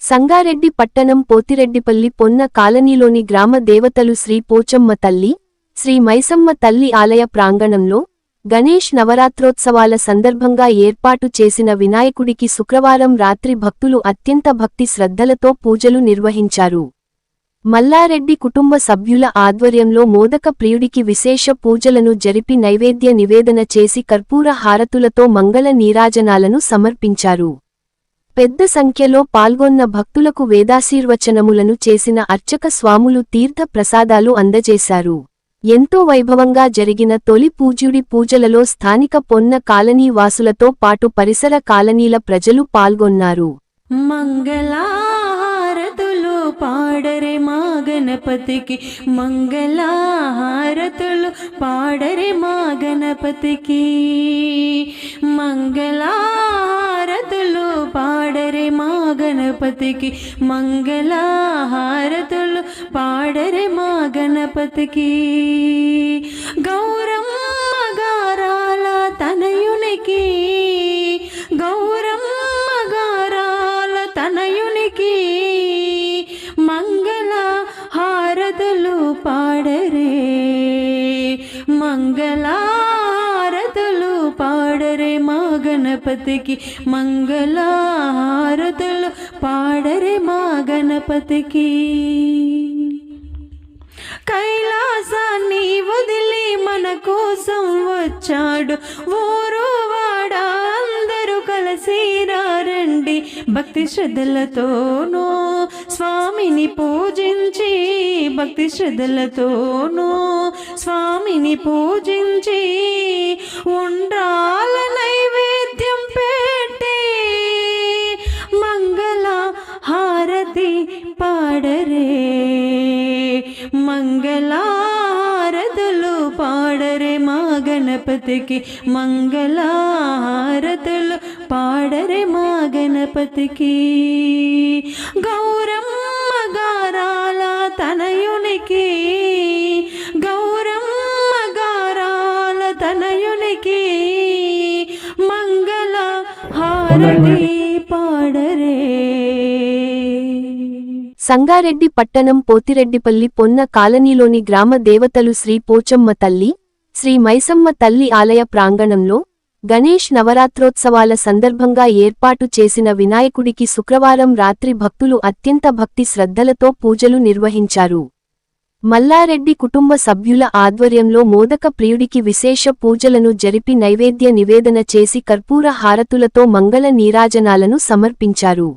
సంగారెడ్డి పట్టణం పోతిరెడ్డిపల్లి పొన్న కాలనీలోని గ్రామ దేవతలు శ్రీ పోచమ్మ తల్లి, శ్రీ మైసమ్మ తల్లి ఆలయ ప్రాంగణంలో గణేష్ నవరాత్రోత్సవాల సందర్భంగా ఏర్పాటు చేసిన వినాయకుడికి శుక్రవారం రాత్రి భక్తులు అత్యంత భక్తి శ్రద్ధలతో పూజలు నిర్వహించారు. మల్లారెడ్డి కుటుంబ సభ్యుల ఆధ్వర్యంలో మోదక ప్రియుడికి విశేష పూజలను జరిపి నైవేద్య నివేదన చేసి కర్పూర హారతులతో మంగళ నీరాజనాలను సమర్పించారు. పెద్ద సంఖ్యలో పాల్గొన్న భక్తులకు వేదాశీర్వచనములను చేసిన అర్చక స్వాములు తీర్థ ప్రసాదాలు అందజేశారు. ఎంతో వైభవంగా జరిగిన తొలి పూజ్యుడి పూజలలో స్థానిక పొన్న కాలనీ వాసులతో పాటు పరిసర కాలనీల ప్రజలు పాల్గొన్నారు. మంగళహారతులు పాడరే మా గణపతికి, మంగళహారతులు పాడరే మా గణపతికి, మంగళహారతులు పాడరే మా గణపతికి, మంగళహారతులు పాడరే మా గణపతికి. గౌరమ్మ గారాల తనయునికి, గౌరమ్మ గారాల తనయునికి మంగళ హారతులు పాడరే, మంగళ హారతులు పాడరే మా గణపతికి, మంగళ హారతులు పాడరే మా గణపతికి. కైలాసాన్ని వదిలి మన కోసం వచ్చాడు ఊరువాడ, అందరూ కలిసి రండి భక్తి శ్రద్ధలతోనూ స్వామిని పూజించి, భక్తి శ్రద్ధలతోనూ స్వామిని పూజించి ఉండ్రాల నైవేద్యం పెట్టి మంగళ హారతి పాడరే, మంగళహారతులు పాడరే మా గణపతికి, మంగళహారతులు పాడరే మా గణపతికి. గౌరమ్మ గారాల తనయునికి, గౌరమ్మ గారాల తనయునికి మంగళ హారతి పాడరే. సంగారెడ్డి పట్టణం పోతిరెడ్డిపల్లి పొన్న కాలనీలోని గ్రామ దేవతలు శ్రీ పోచమ్మ తల్లి, శ్రీ మైసమ్మ తల్లి ఆలయ ప్రాంగణంలో గణేష్ నవరాత్రోత్సవాల సందర్భంగా ఏర్పాటు చేసిన వినాయకుడికి శుక్రవారం రాత్రి భక్తులు అత్యంత భక్తి శ్రద్ధలతో పూజలు నిర్వహించారు. మల్లారెడ్డి కుటుంబ సభ్యుల ఆధ్వర్యంలో మోదక ప్రియుడికి విశేష పూజలను జరిపి నైవేద్య నివేదన చేసి కర్పూర హారతులతో మంగళ నీరాజనాలను సమర్పించారు.